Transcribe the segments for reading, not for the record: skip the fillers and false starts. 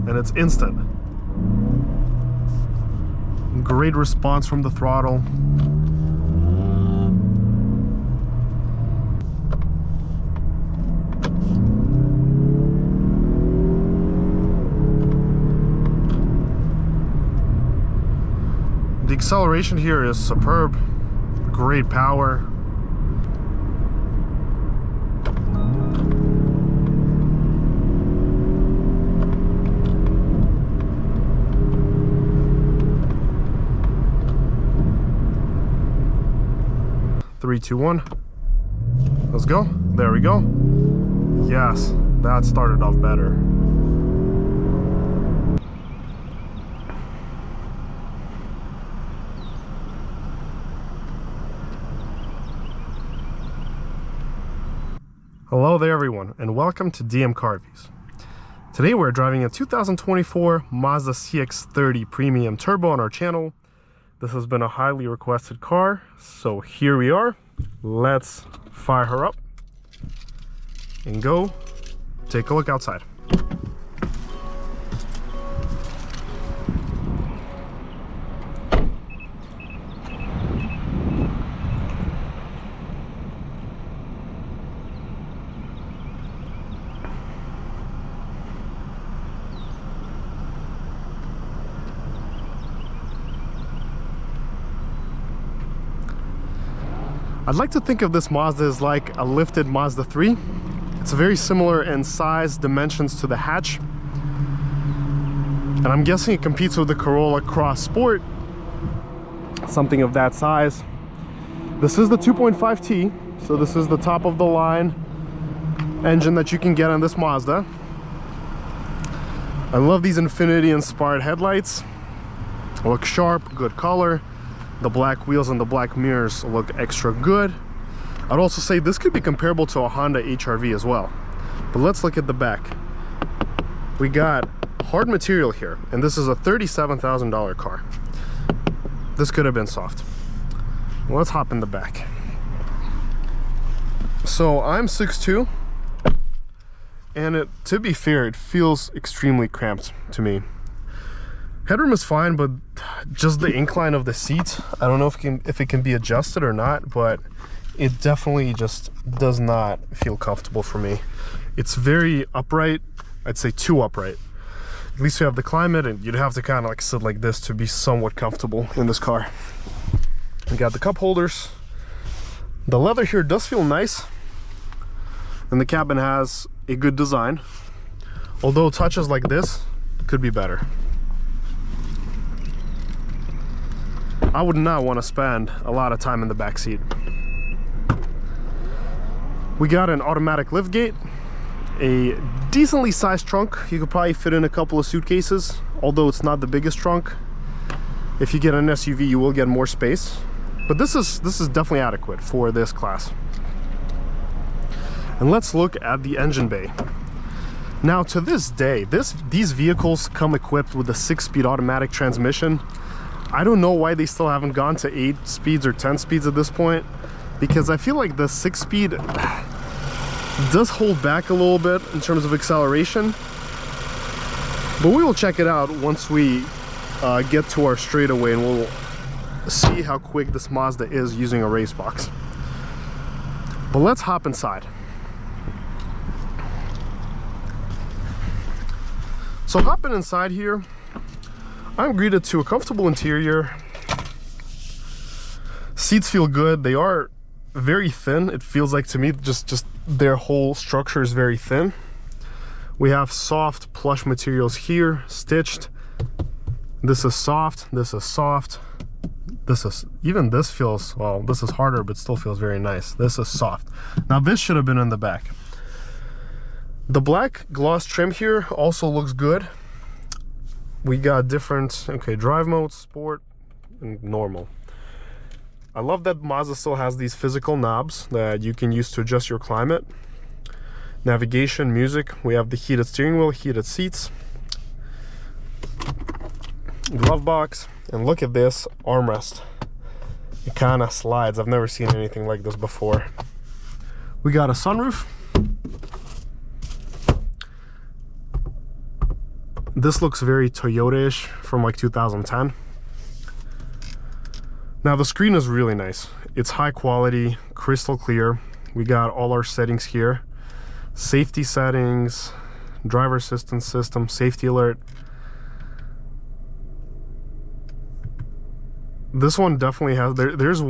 and it's instant. Great response from the throttle. The acceleration here is superb. Great power. Three, two, one. Let's go. There we go. Yes, that started off better. Hello there everyone, and welcome to DM Car Reviews. Today we're driving a 2024 Mazda CX30 Premium Turbo on our channel. This has been a highly requested car, so here we are. Let's fire her up and go take a look outside. I'd like to think of this Mazda as like a lifted Mazda 3. It's very similar in size, dimensions to the hatch. And I'm guessing it competes with the Corolla Cross Sport, something of that size. This is the 2.5T, so this is the top of the line engine that you can get on this Mazda. I love these Infinity inspired headlights. Look sharp, good color. The black wheels and the black mirrors look extra good. I'd also say this could be comparable to a Honda HR-V as well. But let's look at the back. We got hard material here, and this is a $37,000 car. This could have been soft. Let's hop in the back. So I'm 6'2", and to be fair, it feels extremely cramped to me. Headroom is fine, but just the incline of the seat, I don't know if it can be adjusted or not, but it definitely just does not feel comfortable for me. It's very upright. I'd say too upright. At least you have the climate, and you'd have to kind of like sit like this to be somewhat comfortable in this car. We got the cup holders. The leather here does feel nice, and the cabin has a good design, although touches like this could be better. I would not want to spend a lot of time in the back seat. We got an automatic liftgate, a decently sized trunk. You could probably fit in a couple of suitcases, although it's not the biggest trunk. If you get an SUV, you will get more space, but this is definitely adequate for this class. And let's look at the engine bay. Now, to this day, these vehicles come equipped with a 6-speed automatic transmission. I don't know why they still haven't gone to 8 speeds or 10 speeds at this point, because I feel like the 6-speed does hold back a little bit in terms of acceleration. But we will check it out once we get to our straightaway, and we'll see how quick this Mazda is using a RaceBox. But let's hop inside. So hopping inside here, I'm greeted to a comfortable interior. Seats feel good. They are very thin. It feels like to me just their whole structure is very thin. We have soft plush materials here, stitched. This is soft. This is soft. Even this feels, well, this is harder, but still feels very nice. This is soft. Now this should have been in the back. The black gloss trim here also looks good. We got different, drive modes, sport, and normal. I love that Mazda still has these physical knobs that you can use to adjust your climate. Navigation, music, we have the heated steering wheel, heated seats. Glove box, and look at this armrest. It kind of slides. I've never seen anything like this before. We got a sunroof. This looks very Toyota-ish from like 2010. Now the screen is really nice. It's high quality, crystal clear. We got all our settings here. Safety settings, driver assistance system, safety alert. This one definitely has, there's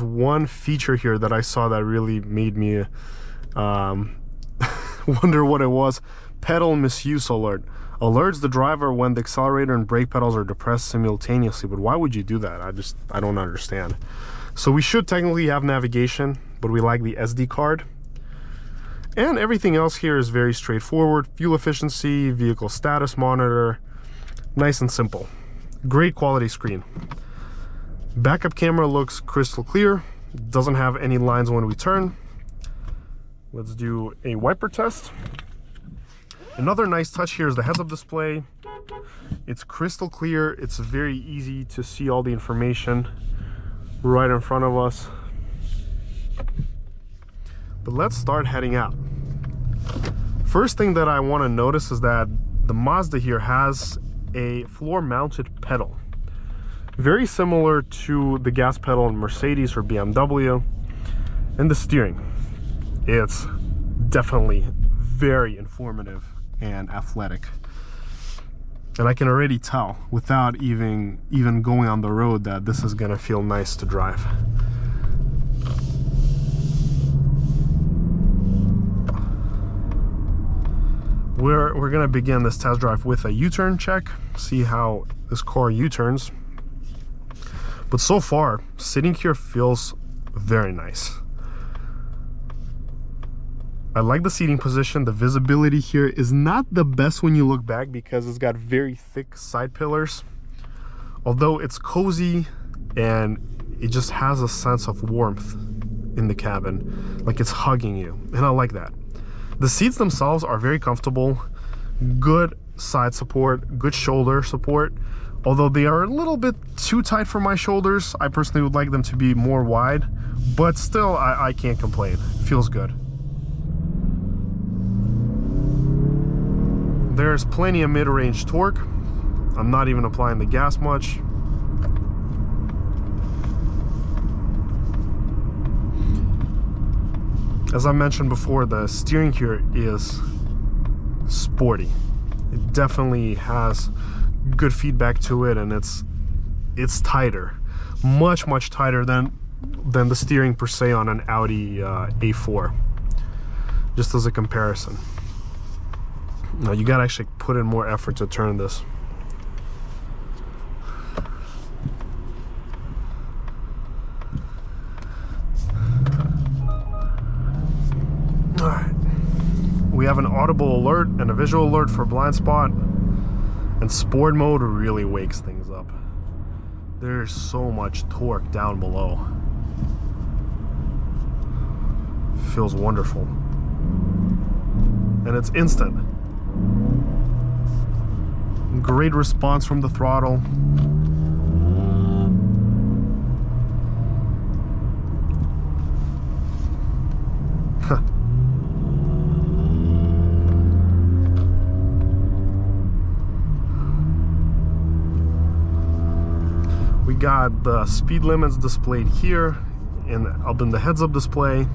one feature here that I saw that really made me wonder what it was. Pedal misuse alert. Alerts the driver when the accelerator and brake pedals are depressed simultaneously. But why would you do that? I don't understand. So we should technically have navigation, but we like the SD card. And everything else here is very straightforward. Fuel efficiency, vehicle status monitor, nice and simple. Great quality screen. Backup camera looks crystal clear. Doesn't have any lines when we turn. Let's do a wiper test. Another nice touch here is the heads-up display. It's crystal clear. It's very easy to see all the information right in front of us. But let's start heading out. First thing that I want to notice is that the Mazda here has a floor-mounted pedal. Very similar to the gas pedal in Mercedes or BMW. And the steering. It's definitely very informative and athletic. And I can already tell without even going on the road that this is gonna feel nice to drive. We're gonna begin this test drive with a U-turn check, see how this car U-turns. But so far, sitting here feels very nice. I like the seating position. The visibility here is not the best when you look back because it's got very thick side pillars. Although it's cozy and it just has a sense of warmth in the cabin, like it's hugging you, and I like that. The seats themselves are very comfortable, good side support, good shoulder support. Although they are a little bit too tight for my shoulders, I personally would like them to be more wide, but still I can't complain. It feels good. There's plenty of mid-range torque. I'm not even applying the gas much. As I mentioned before, the steering here is sporty. It definitely has good feedback to it, and it's tighter, much tighter than the steering per se on an Audi A4. Just as a comparison. Now you gotta actually put in more effort to turn this. Alright. We have an audible alert and a visual alert for blind spot. And sport mode really wakes things up. There's so much torque down below. Feels wonderful. And it's instant. Great response from the throttle. We got the speed limits displayed here and up in the heads-up display.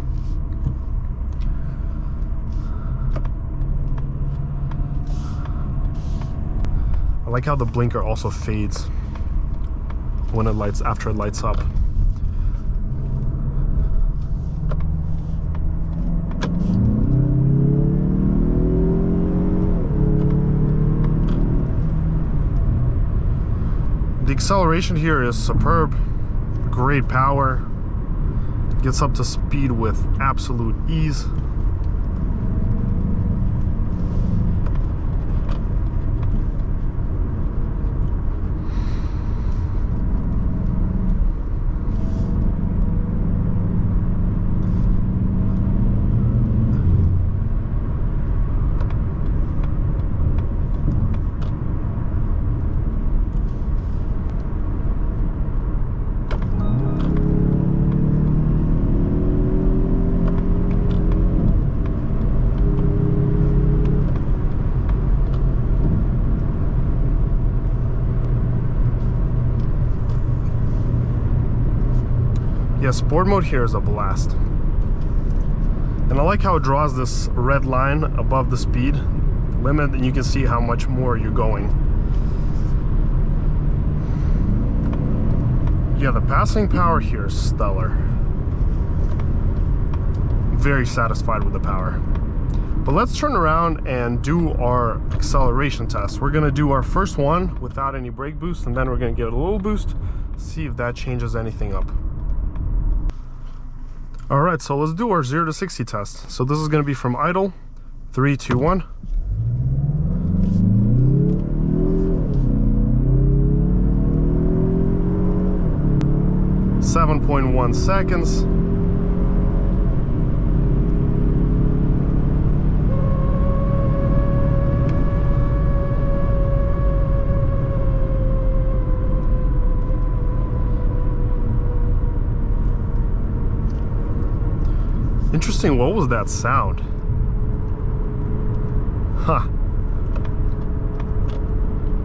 I like how the blinker also fades when it lights, after it lights up. The acceleration here is superb, great power, gets up to speed with absolute ease. Yeah, sport mode here is a blast. And I like how it draws this red line above the speed limit, and you can see how much more you're going. Yeah, the passing power here is stellar. Very satisfied with the power. But let's turn around and do our acceleration test. We're gonna do our first one without any brake boost, and then we're gonna give it a little boost, see if that changes anything up. All right, so let's do our 0 to 60 test. So this is gonna be from idle, 3, 2, 1. .1 seconds. Interesting, what was that sound? Huh.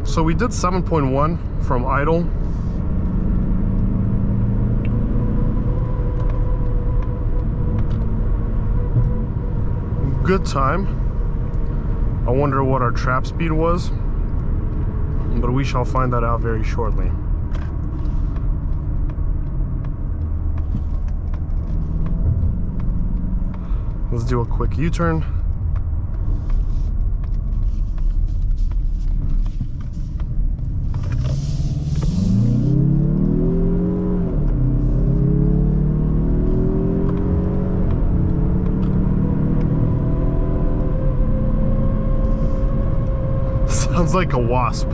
So we did 7.1 from idle. Good time. I wonder what our trap speed was, but we shall find that out very shortly. Let's do a quick U-turn. Sounds like a wasp.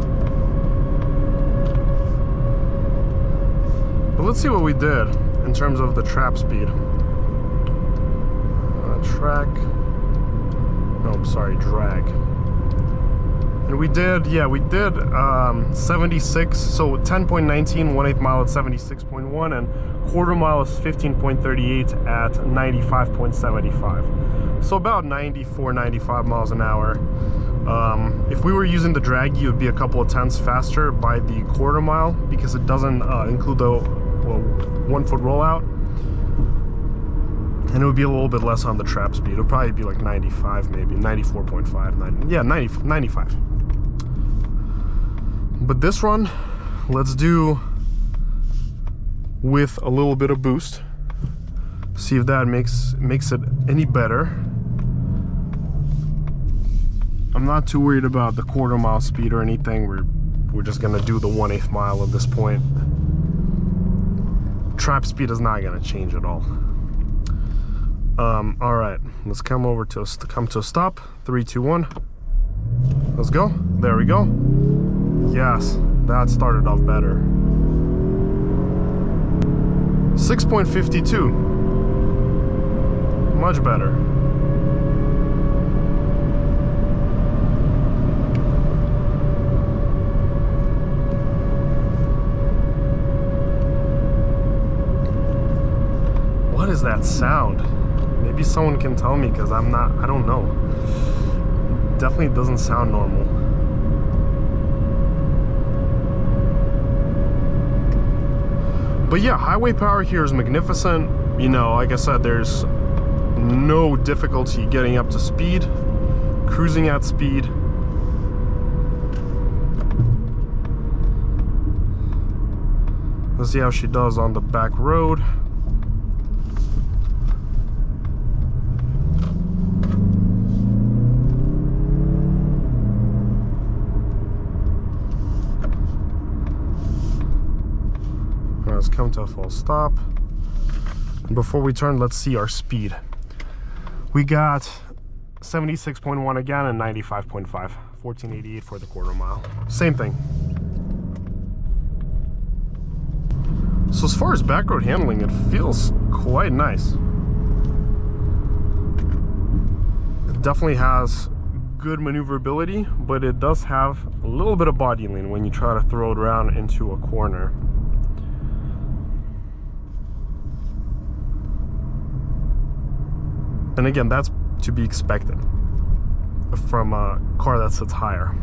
But let's see what we did in terms of the trap speed. Track. No, I'm sorry, drag. And we did, yeah, we did 76. So 10.19, 1/8 mile at 76.1, and quarter mile is 15.38 at 95.75. So about 94, 95 miles an hour. If we were using the draggy, it would be a couple of tenths faster by the quarter mile because it doesn't include the 1 foot rollout. And it would be a little bit less on the trap speed. It would probably be like 95, maybe 94.5, 90, yeah, 95. But this run, let's do with a little bit of boost. See if that makes it any better. I'm not too worried about the quarter mile speed or anything. We're just gonna do the 1/8 mile at this point. Trap speed is not gonna change at all. All right, let's come to a stop. 3, 2, 1. Let's go. There we go. Yes, that started off better. 6.52. Much better. What is that sound? Maybe someone can tell me, because I don't know. Definitely doesn't sound normal. But yeah, highway power here is magnificent. You know, like I said, there's no difficulty getting up to speed, cruising at speed. Let's see how she does on the back road. Let's come to a full stop. And before we turn, let's see our speed. We got 76.1 again and 95.5. 1488 for the quarter mile. Same thing. So as far as backroad handling, it feels quite nice. It definitely has good maneuverability, but it does have a little bit of body lean when you try to throw it around into a corner. And again, that's to be expected from a car that sits higher.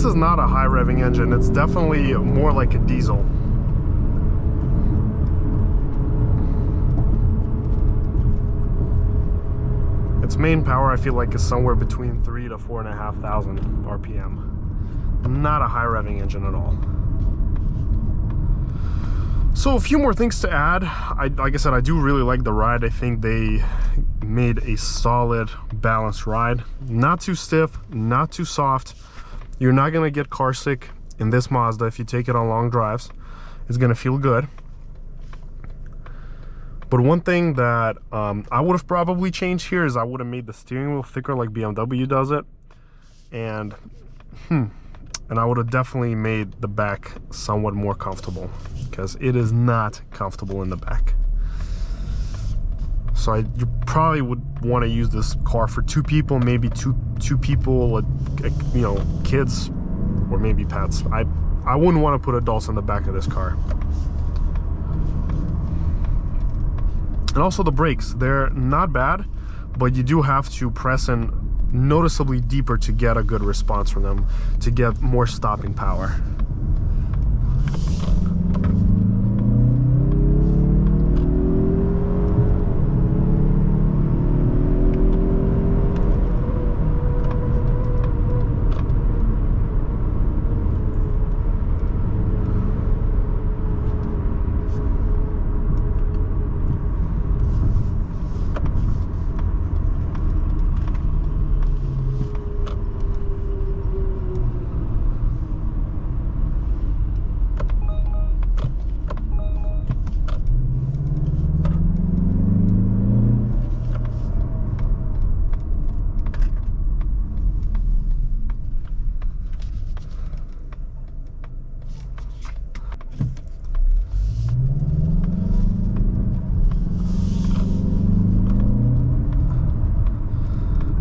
this is not a high revving engine. It's definitely more like a diesel. Its main power, I feel like, is somewhere between 3,000 to 4,500 RPM. Not a high revving engine at all. So a few more things to add. Like I said, I do really like the ride. I think they made a solid, balanced ride. Not too stiff, not too soft. You're not gonna get car sick in this Mazda if you take it on long drives. It's gonna feel good. But one thing that I would have probably changed here is I would have made the steering wheel thicker like BMW does it. And I would have definitely made the back somewhat more comfortable, because it is not comfortable in the back. So you probably would want to use this car for two people, maybe two people, you know, kids, or maybe pets. I wouldn't want to put adults in the back of this car. And also the brakes, they're not bad, but you do have to press in noticeably deeper to get a good response from them, to get more stopping power.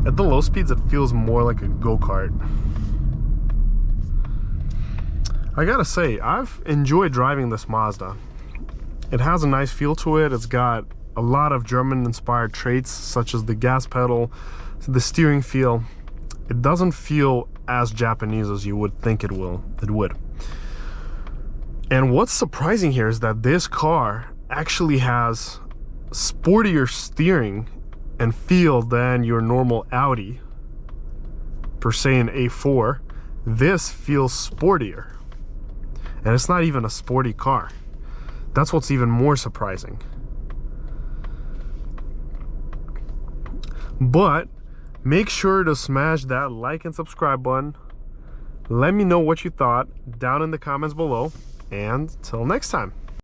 At the low speeds, it feels more like a go-kart. I gotta say, I've enjoyed driving this Mazda. It has a nice feel to it. It's got a lot of German-inspired traits, such as the gas pedal, the steering feel. It doesn't feel as Japanese as you would think it would. And what's surprising here is that this car actually has sportier steering and feel than your normal Audi, per se an A4. This feels sportier, and it's not even a sporty car. That's what's even more surprising. But make sure to smash that like and subscribe button. Let me know what you thought down in the comments below, and till next time.